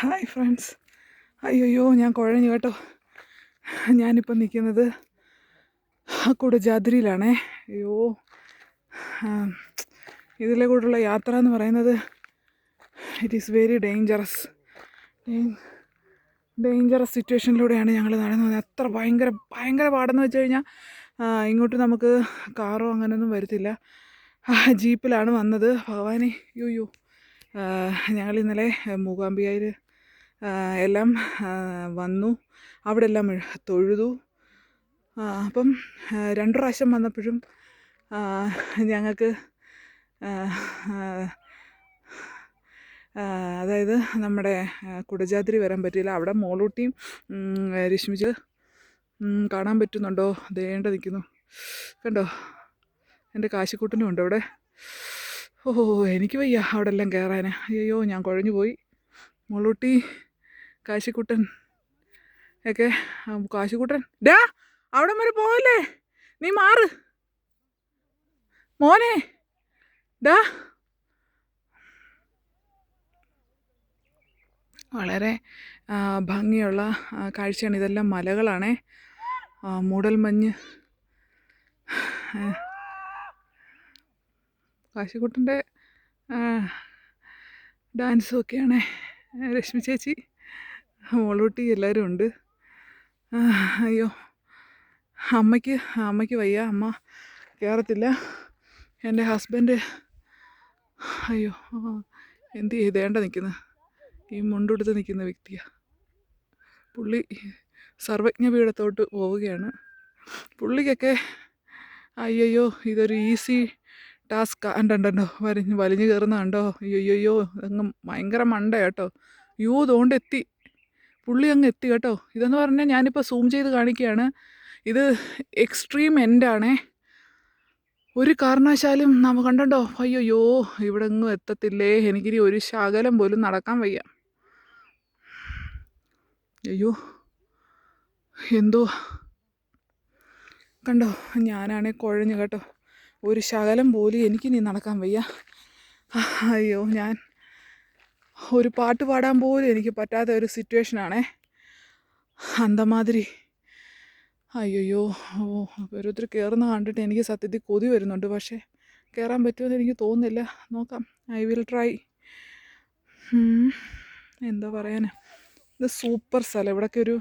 Hi friends. അയ്യോ ഞാൻ കുഴഞ്ഞു കേട്ടോ. ഞാനിപ്പോൾ നിൽക്കുന്നത് കുടജാദ്രിയിലാണേ. അയ്യോ, ഇതിലെ കൂടെയുള്ള യാത്ര എന്ന് പറയുന്നത് ഇറ്റ് ഈസ് വെരി ഡേഞ്ചറസ് സിറ്റുവേഷനിലൂടെയാണ് ഞങ്ങൾ നടന്നു പോകുന്നത്. അത്ര ഭയങ്കര പാടെന്ന് വെച്ച് കഴിഞ്ഞാൽ ഇങ്ങോട്ട് നമുക്ക് കാറോ അങ്ങനെയൊന്നും വരത്തില്ല. ജീപ്പിലാണ് വന്നത്. ഭഗവാനെ, അയ്യോ. ഞങ്ങൾ ഇന്നലെ മൂകാംബികയിൽ എല്ലാം വന്നു, അവിടെ എല്ലാം തൊഴുതു. അപ്പം 2 പ്രാവശ്യം വന്നപ്പോഴും ഞങ്ങൾക്ക് അതായത് നമ്മുടെ കുടജാദ്രി വരാൻ പറ്റിയില്ല. അവിടെ മോളൂട്ടിയും രശ്മിച്ച് കാണാൻ പറ്റുന്നുണ്ടോ? ദേണ്ട നിൽക്കുന്നു കണ്ടോ. എൻ്റെ കാശിക്കൂട്ടനും ഉണ്ട് അവിടെ. എനിക്ക് വയ്യ അവിടെ എല്ലാം കയറാൻ. അയ്യോ ഞാൻ കുഴഞ്ഞു പോയി. മോളൂട്ടി, കാശിക്കുട്ടൻ ഒക്കെ. കാശിക്കുട്ടൻ, ഡാ അവിടെ വരെ പോകല്ലേ, നീ മാറ് മോനെ, ഡാ. വളരെ ഭംഗിയുള്ള കാഴ്ചയാണ്. ഇതെല്ലാം മലകളാണേ. മൂടൽമഞ്ഞ്. കാശിക്കുട്ടൻ്റെ ഡാൻസും ഒക്കെയാണേ. രശ്മി ചേച്ചി, മോളൂട്ടി എല്ലാവരും ഉണ്ട്. അയ്യോ, അമ്മയ്ക്ക് വയ്യ, അമ്മ കയറത്തില്ല. എൻ്റെ ഹസ്ബൻഡ് അയ്യോ എന്ത് ചെയ്തേണ്ട നിൽക്കുന്നത്, ഈ മുണ്ടെടുത്ത് നിൽക്കുന്ന വ്യക്തിയാണ്. പുള്ളി സർവജ്ഞ പീഠത്തോട്ട് പോവുകയാണ്. പുള്ളിക്കൊക്കെ അയ്യോ ഇതൊരു ഈസി ടാസ്ക്. ഉണ്ടോ വലിഞ്ഞു കയറുന്ന കണ്ടോ. അയ്യോ അങ്ങ് ഭയങ്കര മണ്ട കേട്ടോ. തോണ്ടെത്തി, പുള്ളി അങ്ങ് എത്തി കേട്ടോ. ഇതെന്ന് പറഞ്ഞാൽ ഞാനിപ്പോൾ സൂം ചെയ്ത് കാണിക്കുകയാണ്. ഇത് എക്സ്ട്രീം എൻഡാണേ. ഒരു കാരണവശാലും കണ്ടോ. അയ്യോ ഇവിടെ ഒന്നും എത്തത്തില്ലേ. എനിക്കിനി ഒരു ശകലം പോലും നടക്കാൻ വയ്യ. അയ്യോ എന്തോ കണ്ടോ, ഞാനാണേ കുഴഞ്ഞു കേട്ടോ. ഒരു ശകലം പോലും എനിക്കിനി നടക്കാൻ വയ്യ. അയ്യോ, ഞാൻ ഒരു പാട്ട് പാടാൻ പോലും എനിക്ക് പറ്റാത്ത ഒരു സിറ്റുവേഷനാണേ. അന്തമാതിരി. അയ്യോ ഓരോരുത്തർ കയറുന്ന കണ്ടിട്ട് എനിക്ക് സത്യത്തിൽ കൊതി വരുന്നുണ്ട്. പക്ഷേ കയറാൻ പറ്റുമെന്ന് എനിക്ക് തോന്നുന്നില്ല. നോക്കാം, ഐ വിൽ ട്രൈ. എന്താ പറയാനാ, ഇത് സൂപ്പർ സ്ഥലം. ഇവിടൊക്കെ ഒരു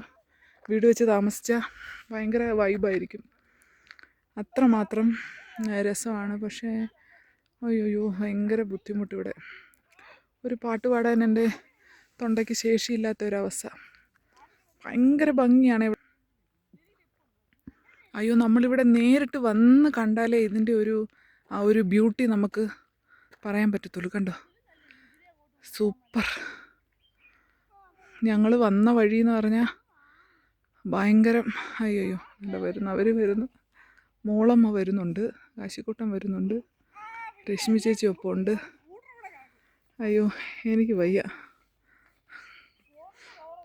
വീട് വെച്ച് താമസിച്ചാൽ ഭയങ്കര വൈബായിരിക്കും. അത്രമാത്രം രസമാണ്. പക്ഷേ അയ്യോ ഭയങ്കര ബുദ്ധിമുട്ട് ഇവിടെ. ഒരു പാട്ട് പാടാൻ എൻ്റെ തൊണ്ടയ്ക്ക് ശേഷിയില്ലാത്ത ഒരവസ്ഥ. ഭയങ്കര ഭംഗിയാണ് ഇവിടെ. അയ്യോ നമ്മളിവിടെ നേരിട്ട് വന്ന് കണ്ടാലേ ഇതിൻ്റെ ഒരു ബ്യൂട്ടി നമുക്ക് പറയാൻ പറ്റത്തുള്ളൂ. കണ്ടോ, സൂപ്പർ. ഞങ്ങൾ വന്ന വഴി എന്ന് പറഞ്ഞാൽ ഭയങ്കരം. അയ്യോ അവർ വരുന്നു. മോളമ്മ വരുന്നുണ്ട്, കാശിക്കുട്ടൻ വരുന്നുണ്ട്, രശ്മി ചേച്ചി ഒപ്പമുണ്ട്. അയ്യോ എനിക്ക് വയ്യ.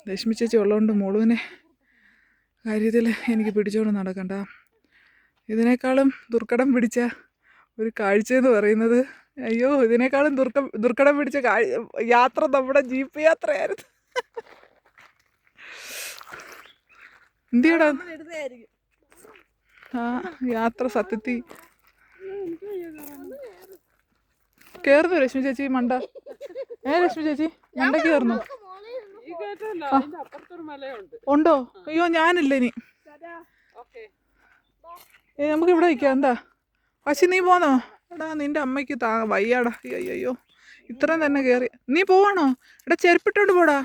രശ്മി ചേച്ചി ഉള്ളതുകൊണ്ട് മോളുവിനെ കാര്യത്തിൽ എനിക്ക് പിടിച്ചുകൊണ്ട് നടക്കണ്ട. ഇതിനേക്കാളും ദുർഘടം പിടിച്ച ഒരു കാഴ്ചയെന്ന് പറയുന്നത്, അയ്യോ ഇതിനേക്കാളും ദുർഘടം പിടിച്ച യാത്ര നമ്മുടെ ജീപ്പ് യാത്രയായിരുന്നു. എന്തിയടാ യാത്ര സത്യത്തിൽ കയറുന്നു രശ്മി ചേച്ചി മണ്ട. രശ്മി ചേച്ചി മണ്ട കയറുന്നു ഉണ്ടോ? അയ്യോ ഞാനില്ല ഇനി. നമുക്ക് ഇവിടെ നിൽക്കാം. എന്താ പശി, നീ പോന്നോ? എടാ നിന്റെ അമ്മയ്ക്ക് വയ്യാടാ. അയ്യോ ഇത്രയും തന്നെ കയറി. നീ പോവാണോ? എടാ ചെരുപ്പിട്ടോണ്ട് പോടാ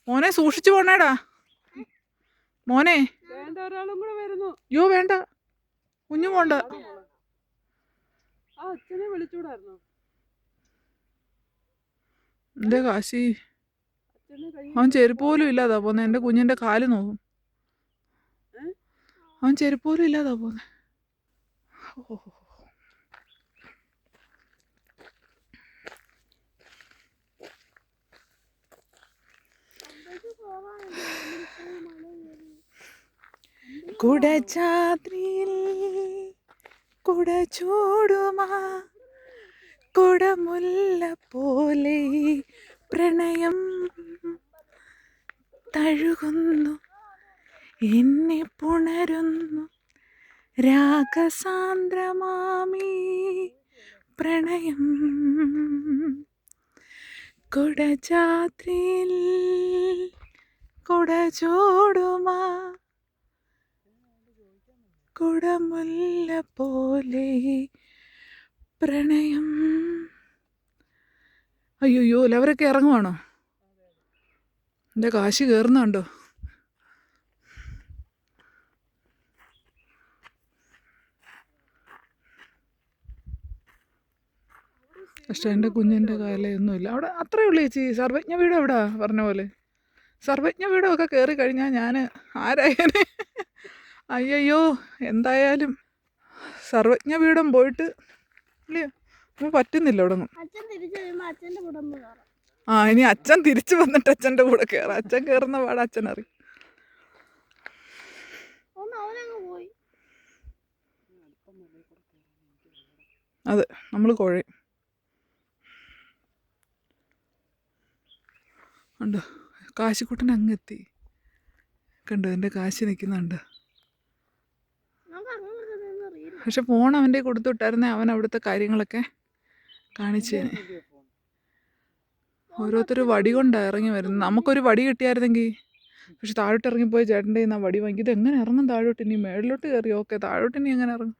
മോനെ, സൂക്ഷിച്ചു പോണേടാ മോനെ. അയ്യോ വേണ്ട, കുഞ്ഞു പോണ്ട. എൻ്റെ കാശി, അവൻ ചെരുപ്പ് പോലും ഇല്ലാതാ പോന്നെ. എൻ്റെ കുഞ്ഞിൻ്റെ കാല് നോക്കും, അവൻ ചെരുപ്പ് പോലും ഇല്ലാതാ പോന്നെ. കുടജാദ്രിയിൽ കുട ചൂടുമാ കുടമുല്ല പോലെ പ്രണയം തഴുകുന്നു, എന്നെ പുണരുന്നു രാഗസാന്ദ്രമാമീ പ്രണയം. കുടജാദ്രിയിൽ കുടചൂടുമാ കുടമുല്ല പോലെ പ്രണയം. അയ്യോ അവരൊക്കെ ഇറങ്ങുവാണോ? എൻ്റെ കാശ് കയറുന്നുണ്ടോ? പക്ഷേ എൻ്റെ കുഞ്ഞിൻ്റെ കാലയൊന്നുമില്ല അവിടെ. അത്രയേ ഉള്ളൂ ചേച്ചി. സർവജ്ഞ വീട് എവിടാ പറഞ്ഞ പോലെ? സർവജ്ഞ വീടൊക്കെ കയറി കഴിഞ്ഞാൽ ഞാൻ ആരായനെ. അയ്യോ എന്തായാലും സർവജ്ഞ വീടും പോയിട്ട് ഇല്ലേ പറ്റുന്നില്ല അവിടെ ഒന്നും. ആ ഇനി അച്ഛൻ തിരിച്ചു വന്നിട്ട് അച്ഛൻ്റെ കൂടെ കയറാം. അച്ഛൻ കയറുന്ന പാടെ അച്ഛൻ അറിയും. അതെ നമ്മൾ കുഴയും. ഉണ്ട് കാശിക്കുട്ടൻ അങ്ങെത്തി. കണ്ടോ എൻ്റെ കാശ് നിൽക്കുന്നുണ്ട്. പക്ഷെ ഫോൺ അവൻ്റെ കൊടുത്തു വിട്ടായിരുന്നേ അവൻ അവിടുത്തെ കാര്യങ്ങളൊക്കെ കാണിച്ചേനെ. ഓരോരുത്തർ വടി കൊണ്ടാണ് ഇറങ്ങി വരുന്നത്. നമുക്കൊരു വടി കിട്ടിയായിരുന്നെങ്കിൽ. പക്ഷെ താഴോട്ട് ഇറങ്ങിപ്പോയി ചേട്ടൻ്റെ കയ്യിൽ നിന്ന് വടി വാങ്ങി. ഇത് എങ്ങനെ ഇറങ്ങും താഴോട്ട്? ഇനി മേളിലോട്ട് കയറി. ഓക്കെ താഴോട്ട് ഇനി എങ്ങനെ ഇറങ്ങും?